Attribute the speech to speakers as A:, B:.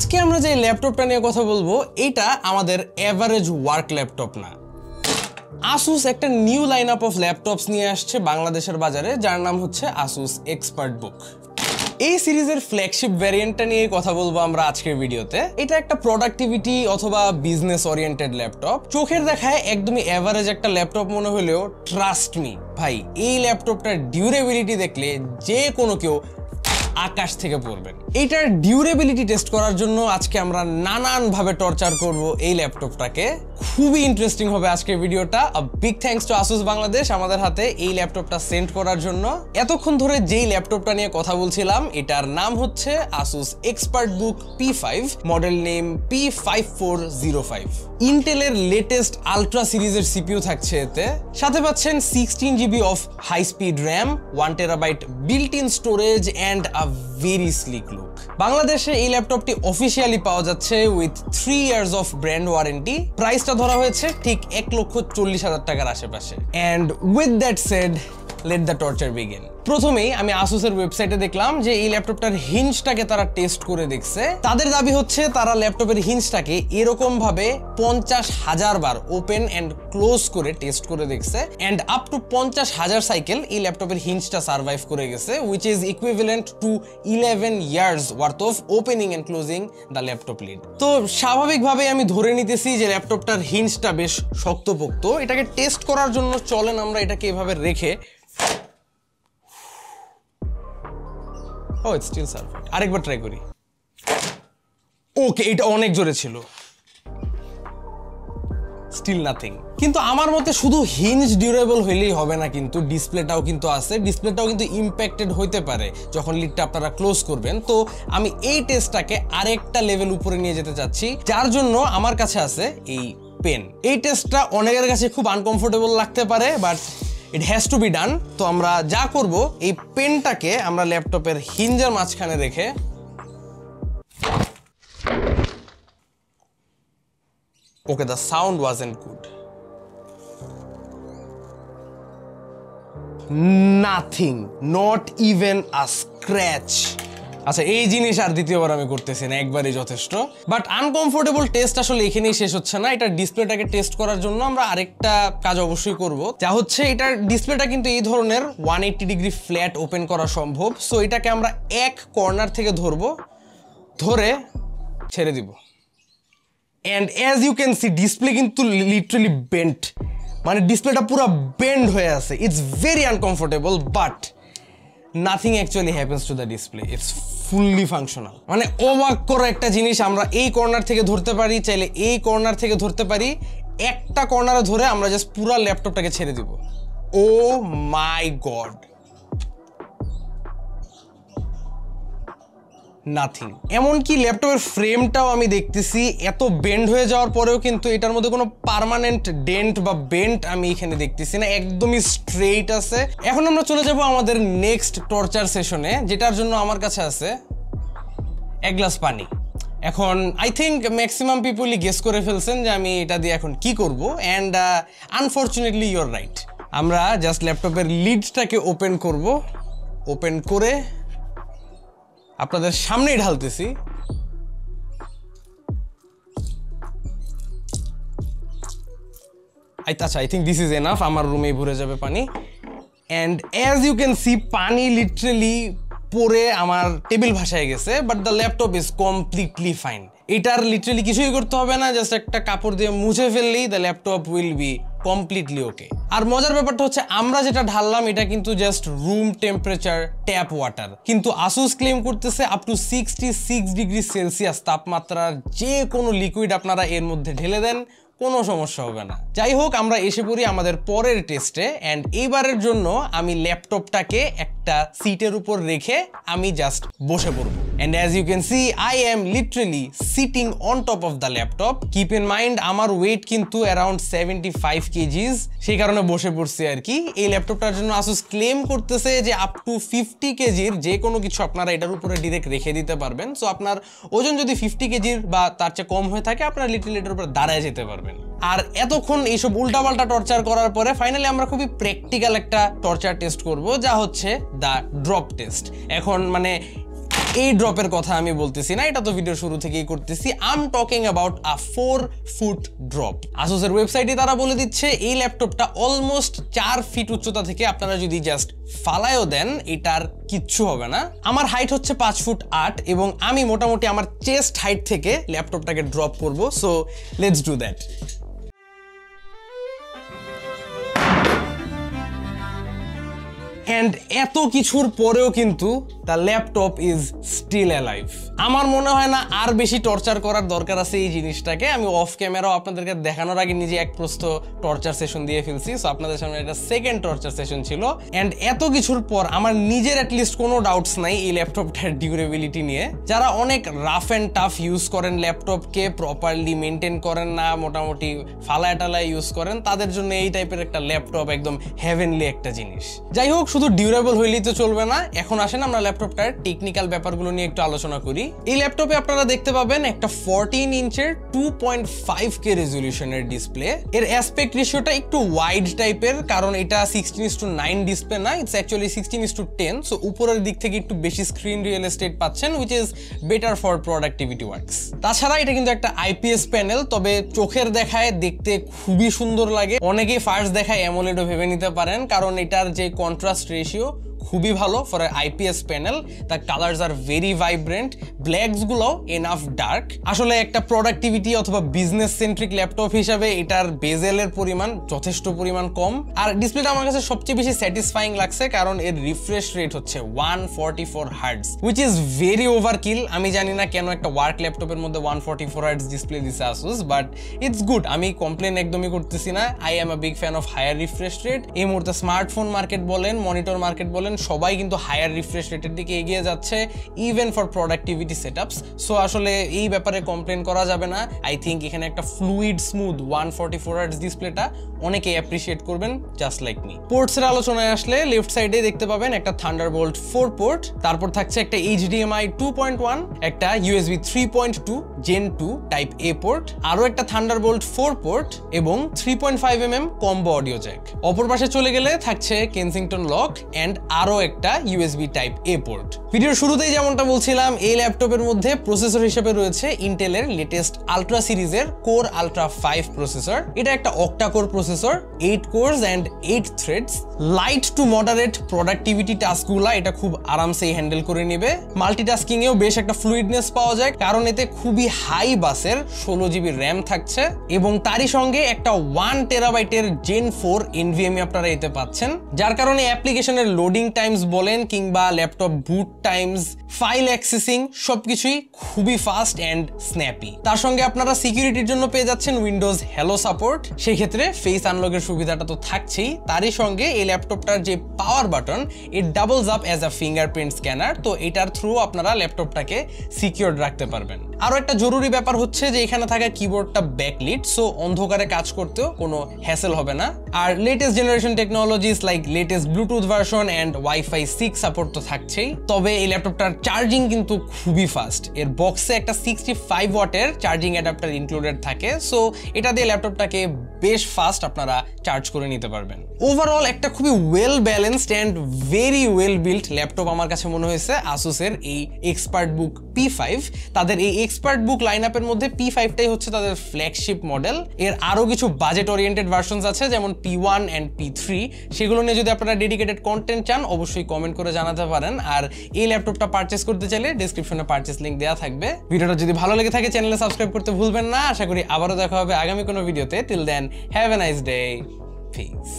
A: আজকে আমরা যে ল্যাপটপটা নিয়ে কথা বলবো এটা আমাদের এভারেজ ওয়ার্ক ল্যাপটপ না। Asus একটা নিউ লাইনআপ অফ ল্যাপটপস নিয়ে আসছে বাংলাদেশের বাজারে, যার নাম হচ্ছে Asus ExpertBook। এই সিরিজের ফ্ল্যাগশিপ ভ্যারিয়েন্টটা নিয়ে কথা বলবো আমরা আজকের ভিডিওতে। এটা একটা প্রোডাক্টিভিটি অথবা বিজনেস ওরিয়েন্টেড ল্যাপটপ। চোখের দেখায় একদমই এভারেজ একটা ল্যাপটপ মনে হলেও ট্রাস্ট মি ভাই, এই ল্যাপটপটার ডিউরেবিলিটি দেখলে যে কোনো কেউ আকাশ থেকে পড়বেন। এইটার ডিউরেবিলিটি টেস্ট করার জন্য আজকে আমরা নানানভাবে টর্চার করব এই ল্যাপটপটাকে। খুবই ইন্টারেস্টিং হবে আজকের ভিডিওটা। Big thanks to Asus Bangladesh আমাদের হাতে এই ল্যাপটপটা সেন্ড করার জন্য। এতক্ষণ ধরে যেই ল্যাপটপটা নিয়ে কথা বলছিলাম এটার নাম হচ্ছে Asus ExpertBook P5, model name P5405। ইন্টেলের লেটেস্ট আলট্রা সিরিজের সিপিইউ থাকছে এতে, সাথে পাচ্ছেন 16GB of high speed RAM, 1TB built in storage and a very sleek look. বাংলাদেশে এই ল্যাপটপটি অফিসিয়ালি পাওয়া যাচ্ছে with 3 years of brand warranty. প্রাইসটা ধরা হয়েছে ঠিক 1,40,000 টাকার আশেপাশে। And with that said, let the torture begin. প্রথমেই আমি Asusের ওয়েবসাইটে দেখলাম যে এই ল্যাপটপটার হিঞ্জটাকে তারা টেস্ট করে দেখছে। তাদের দাবি হচ্ছে তারা ল্যাপটপের হিঞ্জটাকে এরকম ভাবে 50,000 বার ওপেন অ্যান্ড ক্লোজ করে টেস্ট করে দেখছে, অ্যান্ড আপ টু 50,000 সাইকেল এই ল্যাপটপের হিঞ্জটা সার্ভাইভ করে গেছে, which is equivalent to 11 years worth of opening and closing the laptop lead. তো স্বাভাবিকভাবে আমি ধরে নিতেছি যে ল্যাপটপটার হিঞ্জটা বেশ শক্তপোক্ত। এটাকে টেস্ট করার জন্য চলেন আমরা এটাকে এভাবে রেখে, ইটস স্টিল সার্ভাইভ। আরেকবার ট্রাই করি। ওকে, এটা অনেক জোরে ছিল, স্টিল নাথিং। কিন্তু আমার মতে শুধু হিঞ্জ ডিউরেবল হইলেই হবে না, কিন্তু ডিসপ্লেটাও কিন্তু আছে। ডিসপ্লেটাও কিন্তু ইম্প্যাক্টেড হইতে পারে যখন লিডটা আপনারা ক্লোজ করবেন। তো আমি এই টেস্টটাকে আরেকটা লেভেল উপরে নিয়ে যেতে চাচ্ছি, যার জন্য আমার কাছে আছে এই পেন। এই টেস্টটা অনেকের কাছে খুব আনকমফোর্টেবল লাগতে পারে, but it has to be done. তো আমরা যা করব, এই পেনটাকে আমরা ল্যাপটপের হিঞ্জের মাঝখানে রেখে okay, the sound wasn't good, nothing, not even a scratch. আচ্ছা, এই জিনিস আর দ্বিতীয়বার আমি করতেছি না, একবারই যথেষ্ট। বাট আনকমফোর্টেবল টেস্ট আসলে এখানেই শেষ হচ্ছে না। এটা ডিসপ্লেটাকে টেস্ট করার জন্য আমরা আরেকটা কাজ অবশ্যই করব, যা হচ্ছে এটার ডিসপ্লেটা কিন্তু এই ধরনের 180 ডিগ্রি ফ্ল্যাট ওপেন করা সম্ভব। সো এটাকে আমরা এক কর্নার থেকে ধরবো, ধরে ছেড়ে দিব। And as you can see, display কিন্তু লিটারালি বেন্ট, মানে ডিসপ্লেটা পুরো বেন্ড হয়ে আছে। It's very uncomfortable, but nothing actually happens to the display. It's fully functional. মানে অবাক করা একটা জিনিস, আমরা এই কর্নার থেকে ধরতে পারি, চাইলে এই কর্নার থেকে ধরতে পারি। একটা কর্নারে ধরে আমরা জাস্ট পুরো ল্যাপটপটাকে ছেড়ে দিব। ও মাই গড, নাথিং। এমনকি ল্যাপটপের ফ্রেমটাও আমি দেখতেছি এত বেন্ড হয়ে যাওয়ার পরেও কিন্তু এটার মধ্যে কোনো পার্মানেন্ট ডেন্ট বা বেন্ট আমি এখানে দেখতেছি না, একদমই স্ট্রেইট আছে। এখন আমরা চলে যাব আমাদের নেক্সট টর্চার সেশনে, যেটার জন্য আমার কাছে আছে এক গ্লাস পানি। এখন আই থিঙ্ক ম্যাক্সিমাম পিপলই গেস করে ফেলছেন যে আমি এটা দিয়ে এখন কি করব, অ্যান্ড আনফর্চুনেটলি ইউর রাইট। আমরা জাস্ট ল্যাপটপের লিডটাকে ওপেন করব, ওপেন করে আপনাদের সামনেই ঢালতেছি। আচ্ছা, I think this is enough, আমার রুমেই ভরে যাবে পানি। And as you can see, পানি লিটারালি পরে আমার টেবিল ভাসায় গেছে, but the laptop is completely fine. এটার লিটারালি কিছুই করতে হবে না, জাস্ট একটা কাপড় দিয়ে মুছে ফেললেই the laptop will be completely okay. আর মজার ব্যাপারটা হচ্ছে আমরা যেটা ঢাললাম এটা কিন্তু just room temperature tap water, কিন্তু Asus ক্লেম করতেছে আপ টু 66 ডিগ্রি সেলসিয়াস তাপমাত্রার যে কোনো লিকুইড আপনারা এর মধ্যে ঢেলে দেন, কোনো সমস্যা হবে না। যাই হোক, আমরা এসে পড়ি আমাদের পরের টেস্টে। অ্যান্ড এইবারের জন্য আমি ল্যাপটপটাকে একটা সিটের উপর রেখে আমি জাস্ট বসে পড়বো। And as you can see, I am literally sitting on top of the laptop. Keep in mind, আমার ওয়েট কিন্তু অ্যারাউন্ড 75 কেজিস, সেই কারণে বসে পড়ছি আর কি। এই ল্যাপটপটার জন্য Asus ক্লেম করতেছে যে আপ টু 50 কেজির যে কোনো কিছু আপনারা এটার উপরে ডিরেক্ট রেখে দিতে পারবেন। সো আপনার ওজন যদি 50 কেজির বা তার চেয়ে কম হয়ে থাকে, আপনারা লিটারালি এটার উপরে দাঁড়ায় যেতে পারবেন। আর এতক্ষণ এইসব উল্টাপাল্টা টর্চার করার পরে ফাইনালি আমরা খুবই প্র্যাকটিক্যাল একটা টর্চার টেস্ট করব, যা হচ্ছে দ্য ড্রপ টেস্ট। এখন মানে এই ড্রপের কথা আমি বলতেছি না, এটা তো ভিডিও শুরু থেকেই করতেছি। I am talking about a 4 foot drop. আসুসের ওয়েবসাইটে তারা বলে দিচ্ছে এই ল্যাপটপটা অলমোস্ট 4 ফিট উচ্চতা থেকে আপনারা যদি জাস্ট ফালায়ও দেন এটার কিচ্ছু হবে না। আমার হাইট হচ্ছে 5 ফুট 8 এবং আমি মোটামুটি আমার চেস্ট হাইট থেকে ল্যাপটপটাকে ড্রপ করব। So let's do that. And এত কিছুর পরেও কিন্তু the laptop is still alive. আমার মনে হয় না আর বেশি টর্চার করার দরকার আছে এই জিনিসটাকে। আমি অফ ক্যামেরাও আপনাদেরকে দেখানোর আগে নিজে এক প্রস্ত টর্চার সেশন দিয়ে ফেলছি। সো আপনাদের সামনে একটা সেকেন্ড টর্চার সেশন ছিল। এন্ড এত কিছুর পর আমার নিজের অ্যাটলিস্ট কোনো ডাউটস নাই এই ল্যাপটপটার ডিউরেবিলিটি নিয়ে। যারা অনেক রাফ অ্যান্ড টাফ ইউজ করেন, ল্যাপটপকে প্রপারলি মেনটেন করেন না, মোটামুটি ফালায় টালায় ইউজ করেন, তাদের জন্য এই টাইপের একটা ল্যাপটপ একদম হেভেনলি একটা জিনিস। যাই হোক, শুধু ডিউরেবল হইলেই তো চলবে না। এখন আসেন আমরা ল্যাপটপটার টেকনিক্যাল ব্যাপারগুলো নিয়ে একটু আলোচনা করি। এই ল্যাপটপে আপনারা দেখতে পাবেন একটা 14 ইঞ্চের 2.5K রেজলিউশনের ডিসপ্লে। এর অ্যাসপেক্ট রেশিওটা একটু ওয়াইড টাইপের, কারণ এটা 16:9 ডিসপ্লে না, ইটস অ্যাকচুয়ালি 16:10। সো উপরের দিক থেকে একটু বেশি স্ক্রিন রিয়েল এস্টেট পাচ্ছেন, which is better for productivity works. তাছাড়া এটা কিন্তু একটা IPS প্যানেল, তবে চোখের দেখায় দেখতে খুবই সুন্দর লাগে। অনেকেই ফার্স্ট দেখায় অ্যামোলেডও ভেবে নিতে পারেন, কারণ এটার যে কন্ট্রাস্ট রেশিও খুবই ভালো for IPS panel. The colours are very vibrant, blacks গুলো এনাফ ডার্ক। আসলে একটা প্রোডাক্টিভিটি অথবা বিজনেস সেন্ট্রিক ল্যাপটপ হিসাবে এটার বেজেলের পরিমাণ যথেষ্ট পরিমাণ কম। আর ডিসপ্লেটা আমার কাছে সবচেয়ে বেশি স্যাটিসফাইং লাগছে, কারণ এর রিফ্রেশ রেট হচ্ছে 144 hertz, which is very overkill. আমি জানি না কেন একটা ওয়ার্ক ল্যাপটপের মধ্যে 144 হার্টজ ডিসপ্লে দিছে আসুস, বাট ইটস গুড। আমি কমপ্লেন একদমই করতেছি না। I am a big fan of higher refresh rate. এই মুহূর্তে স্মার্টফোন মার্কেট বলেন, মনিটর মার্কেট বলেন, সবাই কিন্তু হায়ার রিফ্রেশ রেটের দিকে এগিয়ে যাচ্ছে, even for productivity setups. So আসলে এই ব্যাপারে কমপ্লেন করা যাবে না। আই থিঙ্ক এখানে একটা ফ্লুইড স্মুথ 144 হার্টজ ডিসপ্লেটা অনেকে অ্যাপ্রিশিয়েট করবেন, জাস্ট লাইক মি। পোর্টসের আলোচনায় আসলে লেফট সাইডে দেখতে পাবেন একটা থান্ডারবোল্ট 4 পোর্ট, তারপর থাকছে একটা HDMI 2.1, একটা USB 3.2 Gen 2 type A port, আরো একটা থান্ডারবোল্ট 4 পোর্ট এবং 3.5mm কম্বো অডিও জ্যাক। অপর পাশে চলে গেলে থাকছে কেনসিংটন লক এন্ড আরো একটা USB টাইপ A পোর্ট। ভিডিওর শুরুতেই যেমনটা বলছিলাম, এই ল্যাপটপের মধ্যে প্রসেসর হিসেবে রয়েছে ইন্টেলের লেটেস্ট আলট্রা সিরিজের কোর আলট্রা 5 প্রসেসর। এটা একটা octa core processor, 8 cores and 8 threads. Light to moderate productivity টাস্কগুলা এটা খুব আরামসে হ্যান্ডেল করে নেবে। মাল্টিটাস্কিং এও বেশ একটা ফ্লুইডনেস পাওয়া যায়, কারণ এতে খুবই হাই বাসের 16 GB র্যাম থাকছে এবং তারই সঙ্গে একটা 1 টেরাবাইটের Gen 4 NVMe আপনারা এতে পাচ্ছেন, যার কারণে অ্যাপ্লিকেশনের লোডিং টাইমস বলেন কিংবা ল্যাপটপ বুট টাইমস, ফাইল অ্যাক্সেসিং সবকিছুই খুবই ফাস্ট এন্ড স্ন্যাপি। তার সঙ্গে আপনারা সিকিউরিটির জন্য পেয়ে যাচ্ছেন উইন্ডোজ হ্যালো সাপোর্ট। সেই ক্ষেত্রে ফেস আনলকের সুবিধাটা তো থাকছেই, তারই সঙ্গে এই ল্যাপটপটার যে power button it doubles up as a fingerprint scanner. তো এটার থ্রু আপনারা ল্যাপটপটাকে সিকিউরড রাখতে পারবেন। আরো একটা জরুরি ব্যাপার হচ্ছে যে এখানে থাকা কিবোর্ডটা ব্যাকলিট, সো অন্ধকারে কাজ করতেও কোনো হ্যাসেল হবে না। আর latest generation technologies like latest Bluetooth version and Wi-Fi 6 support তো থাকছেই। তবে এই ল্যাপটপটার চার্জিং কিন্তু খুবই ফাস্ট। এর বক্সে একটা 65 ওয়াটের চার্জিং অ্যাডাপ্টার ইনক্লুডেড থাকে, সো এটা দিয়ে ল্যাপটপটাকে বেশ ফাস্ট আপনারা চার্জ করে নিতে পারবেন। ওভারঅল একটা খুবই well balanced and very well built laptop আমার কাছে মনে হয়েছে আসুসের এই এক্সপার্টবুক P5। তাদের এই এক্সপার্টবুক লাইনআপের মধ্যে P5টাই হচ্ছে তাদের ফ্ল্যাগশিপ মডেল। এর আরো কিছু বাজেট ওরিয়েন্টেড ভার্সনস আছে, যেমন P1 এন্ড P3। সেগুলো নিয়ে যদি আপনারা ডেডিকেটেড কন্টেন্ট চান অবশ্যই কমেন্ট করে জানাতে পারেন। আর এই ল্যাপটপটা পারচেজ করতে চাইলে ডেসক্রিপশনে পারচেজ লিংক দেওয়া থাকবে। ভিডিওটা যদি ভালো লেগে থাকে চ্যানেলে সাবস্ক্রাইব করতে ভুলবেন না। আশা করি আবারও দেখা হবে আগামী কোনো ভিডিওতে। Till then have a nice day, piece.